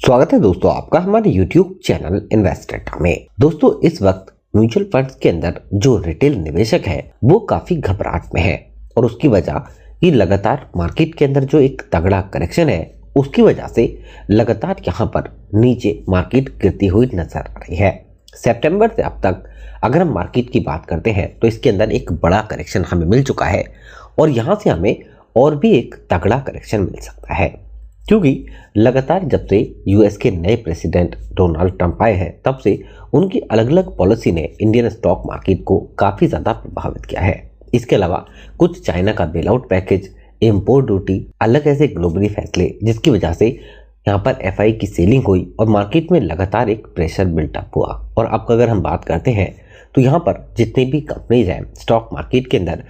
स्वागत है दोस्तों आपका हमारे YouTube चैनल इन्वेस्टर में। दोस्तों इस वक्त म्यूचुअल फंड्स के अंदर जो रिटेल निवेशक है वो काफी घबराहट में है और उसकी वजह ये लगातार मार्केट के अंदर जो एक तगड़ा करेक्शन है उसकी वजह से लगातार यहाँ पर नीचे मार्केट गिरती हुई नजर आ रही है। सितंबर से अब तक अगर हम मार्केट की बात करते हैं तो इसके अंदर एक बड़ा करेक्शन हमें मिल चुका है और यहाँ से हमें और भी एक तगड़ा करेक्शन मिल सकता है, क्योंकि लगातार जब से यूएस के नए प्रेसिडेंट डोनाल्ड ट्रंप आए हैं तब से उनकी अलग अलग पॉलिसी ने इंडियन स्टॉक मार्केट को काफ़ी ज़्यादा प्रभावित किया है। इसके अलावा कुछ चाइना का bail out package, import duty, अलग ऐसे ग्लोबली फैसले जिसकी वजह से यहाँ पर एफआई की सेलिंग हुई और मार्केट में लगातार एक प्रेशर बिल्टअप हुआ। और अब अगर हम बात करते हैं तो यहाँ पर जितनी भी कंपनीज हैं स्टॉक मार्केट के अंदर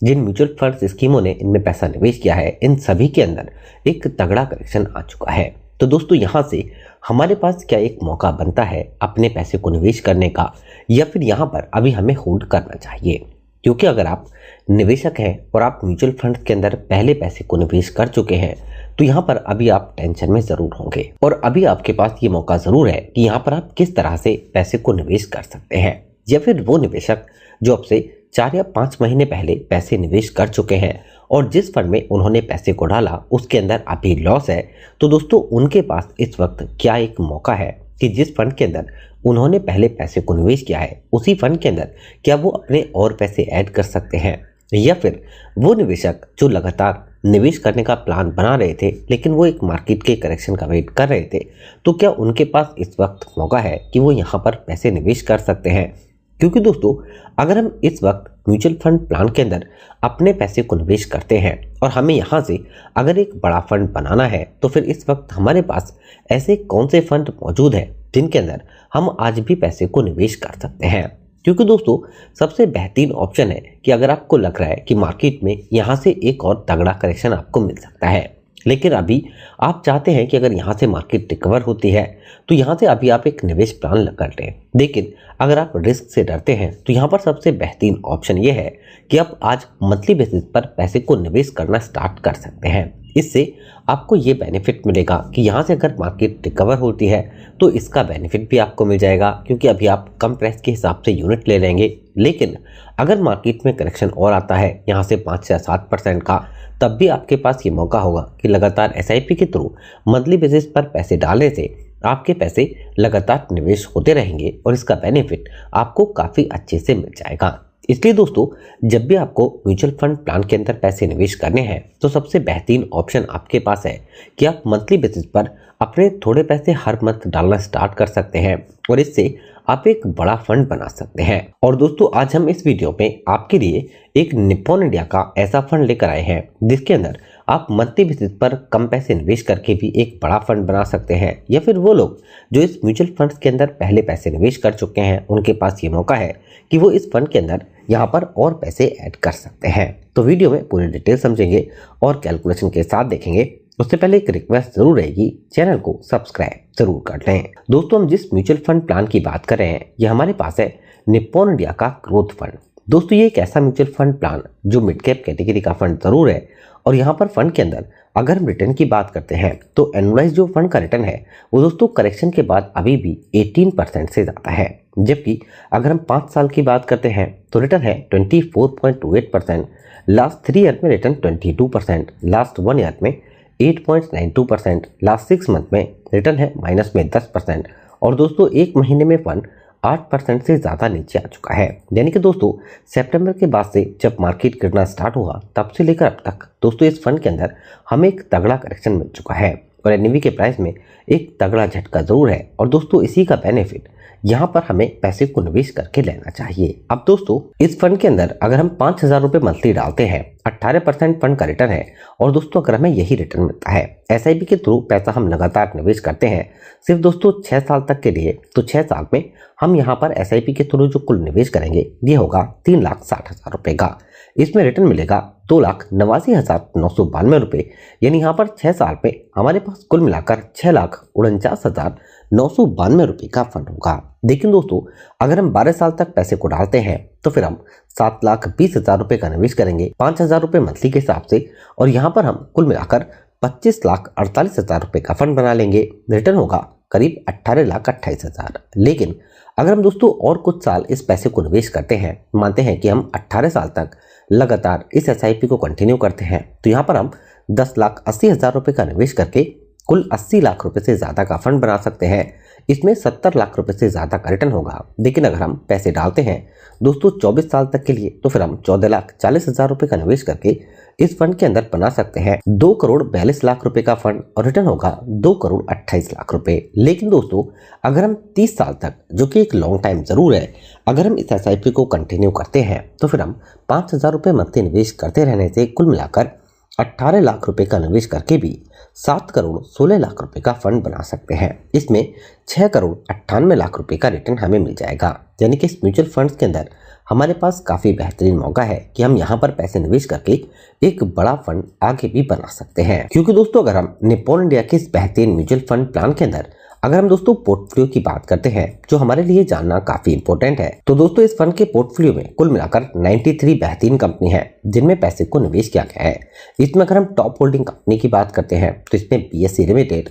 जिन म्यूचुअल फंड स्कीमों ने इनमें पैसा निवेश किया है इन सभी के अंदर एक तगड़ा करेक्शन आ चुका है। तो दोस्तों यहाँ से हमारे पास क्या एक मौका बनता है अपने पैसे को निवेश करने का, या फिर यहाँ पर अभी हमें होल्ड करना चाहिए? क्योंकि अगर आप निवेशक हैं और आप म्यूचुअल फंड के अंदर पहले पैसे को निवेश कर चुके हैं तो यहाँ पर अभी आप टेंशन में जरूर होंगे और अभी आपके पास ये मौका जरूर है कि यहाँ पर आप किस तरह से पैसे को निवेश कर सकते हैं। या फिर वो निवेशक जो अब से 4 या 5 महीने पहले पैसे निवेश कर चुके हैं और जिस फंड में उन्होंने पैसे को डाला उसके अंदर अभी लॉस है, तो दोस्तों उनके पास इस वक्त क्या एक मौका है कि जिस फंड के अंदर उन्होंने पहले पैसे को निवेश किया है उसी फंड के अंदर क्या वो अपने और पैसे ऐड कर सकते हैं, या फिर वो निवेशक जो लगातार निवेश करने का प्लान बना रहे थे लेकिन वो एक मार्केट के करेक्शन का वेट कर रहे थे, तो क्या उनके पास इस वक्त मौका है कि वो यहाँ पर पैसे निवेश कर सकते हैं? क्योंकि दोस्तों अगर हम इस वक्त म्यूचुअल फंड प्लान के अंदर अपने पैसे को निवेश करते हैं और हमें यहाँ से अगर एक बड़ा फंड बनाना है तो फिर इस वक्त हमारे पास ऐसे कौन से फंड मौजूद हैं जिनके अंदर हम आज भी पैसे को निवेश कर सकते हैं? क्योंकि दोस्तों सबसे बेहतरीन ऑप्शन है कि अगर आपको लग रहा है कि मार्केट में यहाँ से एक और तगड़ा करेक्शन आपको मिल सकता है, लेकिन अभी आप चाहते हैं कि अगर यहाँ से मार्केट रिकवर होती है तो यहाँ से अभी आप एक निवेश प्लान कर लें, लेकिन अगर आप रिस्क से डरते हैं तो यहाँ पर सबसे बेहतरीन ऑप्शन ये है कि आप आज मंथली बेसिस पर पैसे को निवेश करना स्टार्ट कर सकते हैं। इससे आपको ये बेनिफिट मिलेगा कि यहाँ से अगर मार्केट रिकवर होती है तो इसका बेनिफिट भी आपको मिल जाएगा, क्योंकि अभी आप कम प्राइस के हिसाब से यूनिट ले लेंगे। लेकिन अगर मार्केट में करेक्शन और आता है यहाँ से 5 से 7% का, तब भी आपके पास ये मौका होगा कि लगातार एसआईपी के थ्रू मंथली बेसिस पर पैसे डालने से आपके पैसे लगातार निवेश होते रहेंगे और इसका बेनिफिट आपको काफ़ी अच्छे से मिल जाएगा। इसलिए दोस्तों जब भी आपको म्यूचुअल फंड प्लान के अंदर पैसे निवेश करने हैं तो सबसे बेहतरीन ऑप्शन आपके पास है कि आप मंथली बेसिस पर अपने थोड़े पैसे हर मंथ डालना स्टार्ट कर सकते हैं और इससे आप एक बड़ा फंड बना सकते हैं। और दोस्तों आज हम इस वीडियो में आपके लिए एक निप्पॉन इंडिया का ऐसा फंड लेकर आए हैं जिसके अंदर आप मंथली बेसिस पर कम पैसे निवेश करके भी एक बड़ा फंड बना सकते हैं, या फिर वो लोग जो इस म्यूचुअल फंड्स के अंदर पहले पैसे निवेश कर चुके हैं उनके पास ये मौका है कि वो इस फंड के अंदर यहाँ पर और पैसे ऐड कर सकते हैं। तो वीडियो में पूरी डिटेल समझेंगे और कैलकुलेशन के साथ देखेंगे। उससे पहले एक रिक्वेस्ट जरूर रहेगी, चैनल को सब्सक्राइब जरूर कर लें। दोस्तों हम जिस म्यूचुअल फंड प्लान की बात कर रहे हैं ये हमारे पास है निप्पॉन इंडिया का ग्रोथ फंड। दोस्तों ये एक ऐसा म्यूचुअल फंड प्लान जो मिड कैप कैटेगरी का फंड जरूर है और यहाँ पर फंड के अंदर अगर हम रिटर्न की बात करते हैं तो एनुअलाइज जो फंड का रिटर्न है वो दोस्तों करेक्शन के बाद अभी भी 18% से ज़्यादा है, जबकि अगर हम 5 साल की बात करते हैं तो रिटर्न है 24.28%, लास्ट 3 ईयर में रिटर्न 22%, लास्ट 1 ईयर में 8.92%, लास्ट 6 मंथ में रिटर्न है माइनस में 10%। और दोस्तों एक महीने में फंड 8% से ज़्यादा नीचे आ चुका है। यानी कि दोस्तों सितंबर के बाद से जब मार्केट गिरना स्टार्ट हुआ तब से लेकर अब तक दोस्तों इस फंड के अंदर हमें एक तगड़ा करेक्शन मिल चुका है और एनएवी के प्राइस में एक तगड़ा झटका जरूर है। और दोस्तों इसी का बेनिफिट यहाँ पर हमें पैसे को निवेश करके लेना चाहिए। अब दोस्तों इस फंड के अंदर अगर हम 5,000 रुपये मंथली डालते हैं 18% फंड का रिटर्न है और दोस्तों अगर हमें यही रिटर्न मिलता है एसआईपी के थ्रू पैसा हम लगातार निवेश करते हैं सिर्फ दोस्तों 6 साल तक के लिए, तो 6 साल में हम यहाँ पर एसआईपी के थ्रू जो कुल निवेश करेंगे ये होगा 3,60,000 रुपये का। इसमें रिटर्न मिलेगा 2,89,992 रुपये, यानी यहाँ पर 6 साल में हमारे पास कुल मिलाकर 6,49,992 रुपये का फंड होगा। लेकिन दोस्तों अगर हम 12 साल तक पैसे को डालते हैं तो फिर हम 7,20,000 रुपये का निवेश करेंगे 5,000 रुपये मंथली के हिसाब से, और यहाँ पर हम कुल मिलाकर 25,48,000 रुपए का फंड बना लेंगे, रिटर्न होगा करीब 18,28,000। लेकिन अगर हम दोस्तों और कुछ साल इस पैसे को निवेश करते हैं, मानते हैं कि हम 18 साल तक लगातार इस SIP को कंटिन्यू करते हैं, तो यहाँ पर हम 10,80,000 रुपए का निवेश करके कुल 80 लाख रुपए से ज्यादा का फंड बना सकते हैं। इसमें 70 लाख रुपए से ज्यादा का रिटर्न होगा। लेकिन अगर हम पैसे डालते हैं दोस्तों 24 साल तक के लिए, तो फिर हम 14,40,000 रुपए का निवेश करके इस फंड के अंदर बना सकते हैं 2,42,00,000 रुपए का फंड, और रिटर्न होगा 2,28,00,000 रुपए। लेकिन दोस्तों अगर हम 30 साल तक, जो कि एक लॉन्ग टाइम जरूर है, अगर हम इस SIP को कंटिन्यू करते हैं, तो फिर हम 5,000 रुपए मंथली निवेश करते रहने से कुल मिलाकर 18 लाख रुपए का निवेश करके भी 7,16,00,000 रुपए का फंड बना सकते हैं। इसमें 6,98,00,000 रुपए का रिटर्न हमें मिल जाएगा। यानी कि इस म्यूचुअल फंड्स के अंदर हमारे पास काफी बेहतरीन मौका है कि हम यहाँ पर पैसे निवेश करके एक बड़ा फंड आगे भी बना सकते हैं। क्योंकि दोस्तों अगर हम निप्पॉन इंडिया के इस बेहतरीन म्यूचुअल फंड प्लान के अंदर अगर हम दोस्तों पोर्टफोलियो की बात करते हैं, जो हमारे लिए जानना काफी इंपॉर्टेंट है, तो दोस्तों इस फंड के पोर्टफोलियो में कुल मिलाकर 93 बेहतरीन कंपनी है जिनमें पैसे को निवेश किया गया है। इसमें अगर हम टॉप होल्डिंग कंपनी की बात करते हैं, तो इसमें BSE limited,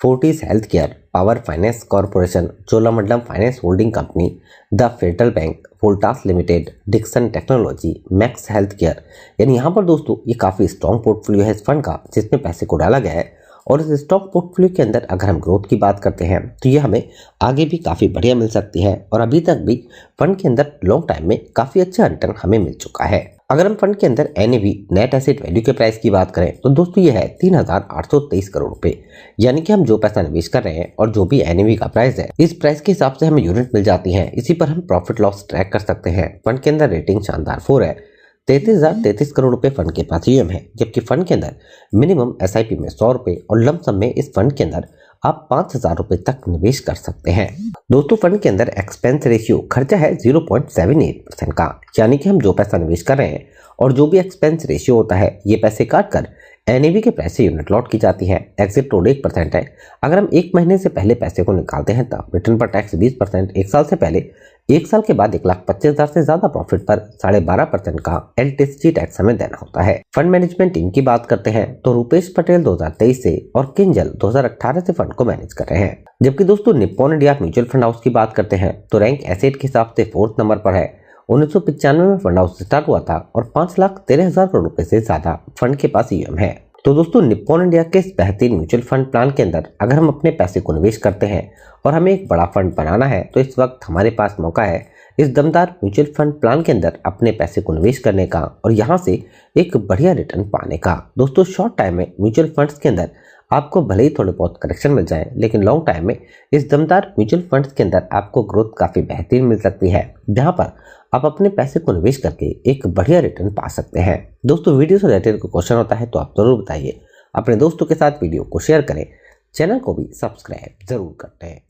Fortis health care, power finance corporation, Cholamandalam finance holding company, the federal bank, Voltas limited, Dixon technology, Max health care. यानी यहाँ पर दोस्तों ये काफी स्ट्रॉन्ग पोर्टफोलियो है इस फंड का, जिसमें पैसे को डाला गया है। और इस स्टॉक पोर्टफोलियो के अंदर अगर हम ग्रोथ की बात करते हैं, तो ये हमें आगे भी काफ़ी बढ़िया मिल सकती है। और अभी तक भी फंड के अंदर लॉन्ग टाइम में काफ़ी अच्छा रिटर्न हमें मिल चुका है। अगर हम फंड के अंदर NAV, नेट एसेट वैल्यू के प्राइस की बात करें, तो दोस्तों ये है 3,823 करोड़ रुपए। यानी कि हम जो पैसा निवेश कर रहे हैं और जो भी NAV का प्राइस है, इस प्राइस के हिसाब से हमें यूनिट मिल जाती है। इसी पर हम प्रॉफिट लॉस ट्रैक कर सकते हैं। फंड के अंदर रेटिंग शानदार 4 है। 33,033 करोड़ रुपए फंड के पास EM है, जबकि फंड के अंदर मिनिमम SIP में 100 रुपए और लमसम में इस फंड के अंदर आप 5,000 रुपए तक निवेश कर सकते हैं। दोस्तों फंड के अंदर एक्सपेंस रेशियो खर्चा है 0.78% का। यानी कि हम जो पैसा निवेश कर रहे हैं और जो भी एक्सपेंस रेशियो होता है, ये पैसे काट कर NAV के प्राइस से यूनिट लॉट की जाती है। एग्जिट रोड 1% है। अगर हम 1 महीने से पहले पैसे को निकालते हैं तब रिटर्न पर टैक्स 20%, 1 साल से पहले, 1 साल के बाद 1,25,000 से ज्यादा प्रॉफिट पर 12.5% का LTC टैक्स हमें देना होता है। फंड मैनेजमेंट टीम की बात करते हैं तो रूपेश पटेल 2023 से और किंजल 2018 से फंड को मैनेज कर रहे हैं। जबकि दोस्तों Nippon India mutual fund house की बात करते हैं तो रैंक एसेट के हिसाब से 4th नंबर पर है। 1995 में फंड हाउस स्टार्ट हुआ था और 5,13,000 करोड़ रुपए से ज्यादा फंड के पास EM है। तो दोस्तों निप्पॉन इंडिया के इस बेहतरीन म्यूचुअल फंड प्लान के अंदर अगर हम अपने पैसे को निवेश करते हैं और हमें एक बड़ा फंड बनाना है, तो इस वक्त हमारे पास मौका है इस दमदार म्यूचुअल फंड प्लान के अंदर अपने पैसे को निवेश करने का और यहाँ से एक बढ़िया रिटर्न पाने का। दोस्तों शॉर्ट टाइम में म्यूचुअल फंड्स के अंदर आपको भले ही थोड़े बहुत करेक्शन मिल जाए, लेकिन लॉन्ग टाइम में इस दमदार म्यूचुअल फंड्स के अंदर आपको ग्रोथ काफी बेहतरीन मिल सकती है, जहां पर आप अपने पैसे को निवेश करके एक बढ़िया रिटर्न पा सकते हैं। दोस्तों वीडियो से रिलेटेड कोई क्वेश्चन होता है तो आप जरूर बताइए। अपने दोस्तों के साथ वीडियो को शेयर करें, चैनल को भी सब्सक्राइब जरूर करते हैं।